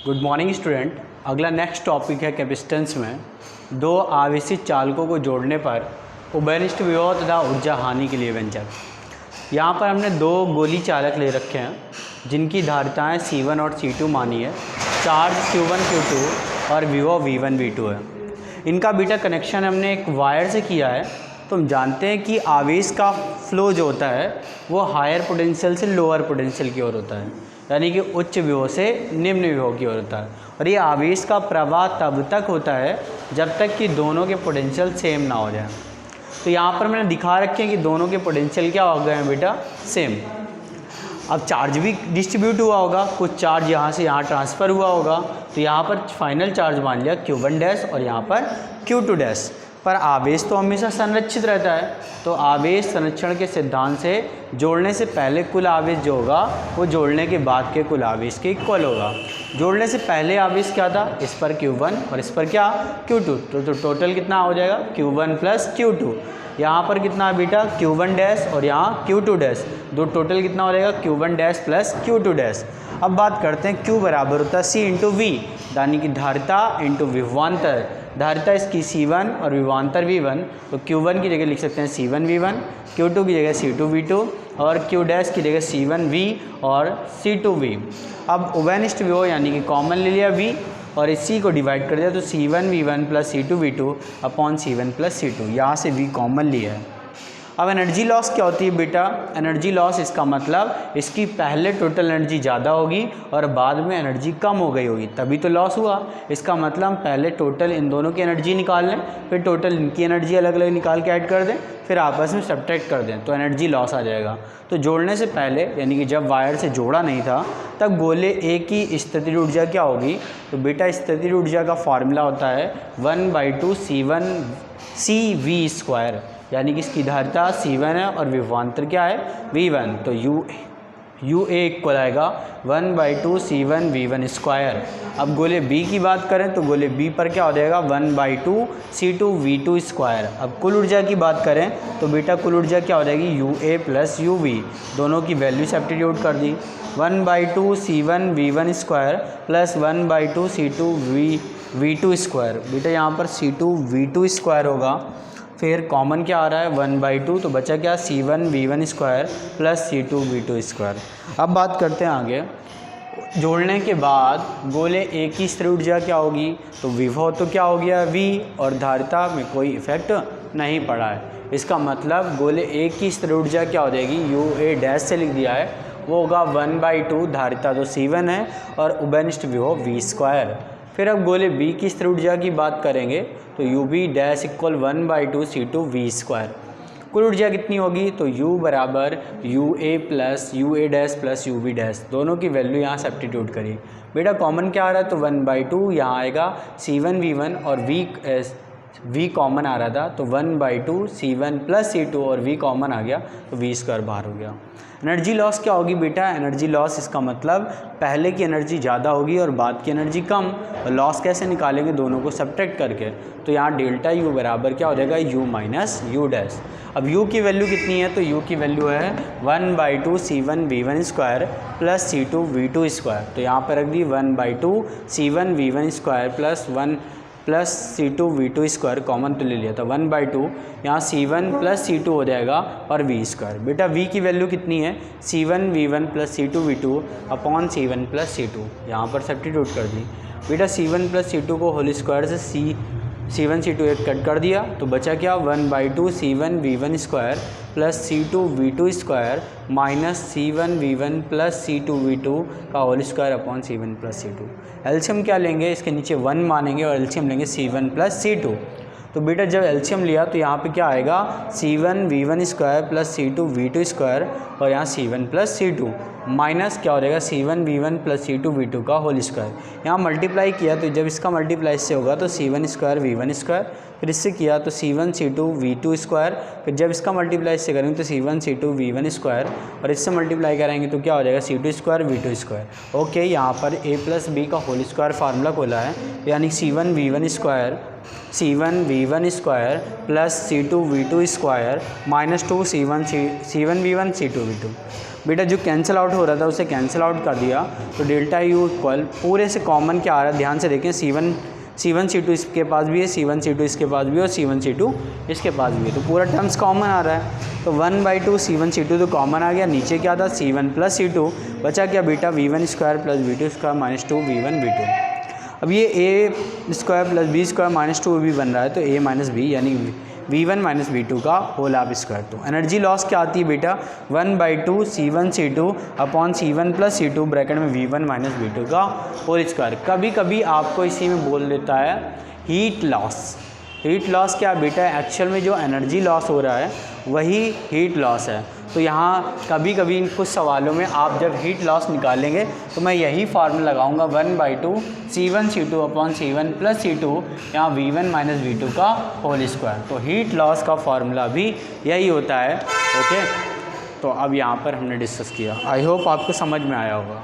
Good morning student. अगला next topic है capacitance में दो आवेशित चालकों को जोड़ने पर उभयनिष्ठ विभव तथा ऊर्जा हानि के लिए व्यंजक। यहाँ पर हमने दो गोली चालक ले रखे हैं जिनकी धारिताएं C1 और C2 मानी है, चार्ज Q1 Q2 और विभव V1 V2 है। इनका बीटा कनेक्शन हमने एक वायर से किया है। तो हम जानते हैं कि आवेश का फ्लो जो होता है वो हायर पोटेंशियल से लोअर पोटेंशियल की ओर होता है, यानी कि उच्च विभव से निम्न विभव की ओर होता है। और ये आवेश का प्रवाह तब तक होता है जब तक कि दोनों के पोटेंशियल सेम ना हो जाए। तो यहाँ पर मैंने दिखा रखे हैं कि दोनों के पोटेंशियल क्या हो गए हैं बेटा, सेम। अब चार्ज भी डिस्ट्रीब्यूट हुआ होगा, कुछ चार्ज यहाँ से यहाँ ट्रांसफ़र हुआ होगा। तो यहाँ पर फाइनल चार्ज मान लिया Q1 डैश और यहाँ पर Q2 डैश। पर आवेश तो हमेशा संरक्षित रहता है। तो आवेश संरक्षण के सिद्धांत से जोड़ने से पहले कुल आवेश जो होगा वो जोड़ने के बाद के कुल आवेश के इक्वल होगा। जोड़ने से पहले आवेश क्या था, इस पर Q1 और इस पर क्या Q2। तो टोटल कितना हो जाएगा Q1 प्लस Q2। यहाँ पर कितना है बेटा Q1 डैश और यहाँ Q2 डैश, दो टोटल कितना हो जाएगा Q1 dash plus Q2 dash. अब बात करते हैं Q बराबर होता है C इंटू V, यानी कि धारिता इंटू विभवांतर। धारिता इसकी C1 और विभवांतर V1। तो Q1 की जगह लिख सकते हैं C1 V1, Q2 की जगह C2 V2 और Q डैश की जगह C1 V और C2 V। अब उभयनिष्ठ विभव यानी कि कॉमन ले लिया V और इसी को डिवाइड कर दिया तो C1 V1 plus C2 V2 upon C1 plus C2, यहाँ से V कॉमन लिया है। अब एनर्जी लॉस क्या होती है बेटा, एनर्जी लॉस इसका मतलब इसकी पहले टोटल एनर्जी ज़्यादा होगी और बाद में एनर्जी कम हो गई होगी, तभी तो लॉस हुआ। इसका मतलब हम पहले टोटल इन दोनों की एनर्जी निकाल लें, फिर टोटल इनकी एनर्जी अलग अलग निकाल के ऐड कर दें, फिर आपस में सब्ट्रैक्ट कर दें तो एनर्जी लॉस आ जाएगा। तो जोड़ने से पहले यानी कि जब वायर से जोड़ा नहीं था तब गोले ए की स्थितिज ऊर्जा क्या होगी, तो बेटा स्थितिज ऊर्जा का फॉर्मूला होता है 1/2 C1 CV स्क्वायर, यानी कि इसकी धारिता C1 है और विभवांतर क्या है V1। तो UA इक्वल आएगा 1/2 C1 V1 स्क्वायर। अब गोले B की बात करें तो गोले B पर क्या हो जाएगा 1/2 C2 V2 स्क्वायर। अब कुल ऊर्जा की बात करें तो बेटा कुल ऊर्जा क्या हो जाएगी UA प्लस UV, दोनों की वैल्यू सब्स्टिट्यूट कर दी। 1/2 C1 V1 square plus 1/2 C2 V2 square. बेटा यहाँ पर C2 V2 स्क्वायर होगा, फिर कॉमन क्या आ रहा है 1/2, तो बचा क्या C1 V1 square plus C2 V2 square. अब बात करते हैं आगे। जोड़ने के बाद गोले ए की स्थिर ऊर्जा क्या होगी, तो विभव तो क्या हो गया V और धारिता में कोई इफेक्ट नहीं पड़ा है। इसका मतलब गोले ए की स्थिर ऊर्जा क्या हो जाएगी, UA डैश से लिख दिया है, वो होगा 1/2, धारिता तो C1 है और उभयनिष्ठ विभव V स्क्वायर। फिर अब गोले B की स्थिर ऊर्जा की बात करेंगे तो UB dash equal 1/2 C2 V square. कुल ऊर्जा कितनी होगी, तो U बराबर UA plus UA dash plus UB dash, दोनों की वैल्यू यहाँ सब्स्टिट्यूट करिए। बेटा कॉमन क्या आ रहा है, तो 1/2 यहाँ आएगा C1 V1 और V कॉमन आ रहा था तो 1/2 C1 प्लस C2 और V कॉमन आ गया तो V स्क्वायर बाहर हो गया। एनर्जी लॉस क्या होगी बेटा, एनर्जी लॉस इसका मतलब पहले की एनर्जी ज़्यादा होगी और बाद की एनर्जी कम। और लॉस कैसे निकालेंगे, दोनों को सब्ट्रैक्ट करके। तो यहाँ डेल्टा U बराबर क्या हो जाएगा U माइनस U डैश। अब U की वैल्यू कितनी है, तो U की वैल्यू है 1/2 C1 V1 square plus C2 V2 square. तो यहाँ पर रख दी 1/2 C1 V1 square plus C2 V2 square, common तो ले लिया था 1/2, यहाँ C1 प्लस C2 हो जाएगा और V स्क्वायर। बेटा V की वैल्यू कितनी है, C1 V1 plus C2 V2 upon C1 plus C2, यहाँ पर सब्स्टिट्यूट कर दी। बेटा C1 प्लस C2 को होल स्क्वायर से C1 C2 एक कट कर दिया तो बचा क्या 1/2 C1 V1 square plus C2 V2 square minus C1 V1 plus C2 V2 का whole square upon C1 plus C2। LCM क्या लेंगे, इसके नीचे 1 मानेंगे और एलसीएम लेंगे C1 प्लस C2। तो बेटा जब एलसीएम लिया तो यहाँ पे क्या आएगा C1 V1 square plus C2 V2 square और यहाँ C1 प्लस C2 माइनस क्या हो जाएगा C1 V1 plus C2 V2 का होल स्क्वायर। यहाँ मल्टीप्लाई किया तो जब इसका मल्टीप्लाई इससे होगा तो C1 स्क्वायर V1 स्क्वायर, फिर इससे किया तो C1 C2 V2 स्क्वायर, फिर जब इसका मल्टीप्लाई इससे करेंगे तो C1 C2 V1 स्क्वायर और इससे मल्टीप्लाई करेंगे तो क्या हो जाएगा C2 square V2 square. Okay, यहाँ पर A प्लस B का होल स्क्वायर फार्मूला खोला है, यानी C1 V1 square plus C2 V2 square minus 2 C1 V1 C2 V2। बेटा जो कैंसिल आउट हो रहा था उसे कैंसिल आउट कर दिया, तो डेल्टा यू इक्वल पूरे से कॉमन क्या आ रहा है, ध्यान से देखें, C1 C2 इसके पास भी है, C1 C2 इसके पास भी है और C1 C2 इसके पास भी है, तो पूरा टर्म्स कॉमन आ रहा है। तो 1/2 C1 C2 तो कॉमन आ गया, नीचे क्या था C1 + C2, बचा क्या बेटा V1² + V2² - 2 V1 V2। अब ये A² + B² - 2 भी बन रहा है, तो A - B यानी V1 - V2 का होल ऑफ स्क्वायर। तो एनर्जी लॉस क्या आती है बेटा, 1/2 C1 C2 upon C1 + C2 bracket में V1 - V2 का होल स्क्वायर। कभी कभी आपको इसी में बोल देता है हीट लॉस। हीट लॉस क्या बेटा, एक्चुअल में जो एनर्जी लॉस हो रहा है वही हीट लॉस है। तो यहाँ कभी कभी इन कुछ सवालों में आप जब हीट लॉस निकालेंगे तो मैं यही फार्मूला लगाऊंगा 1/2 C1 C2 upon C1 + C2 यहाँ V1 - V2 का होल स्क्वायर। तो हीट लॉस का फार्मूला भी यही होता है। ओके, तो अब यहाँ पर हमने डिस्कस किया, आई होप आपको समझ में आया होगा।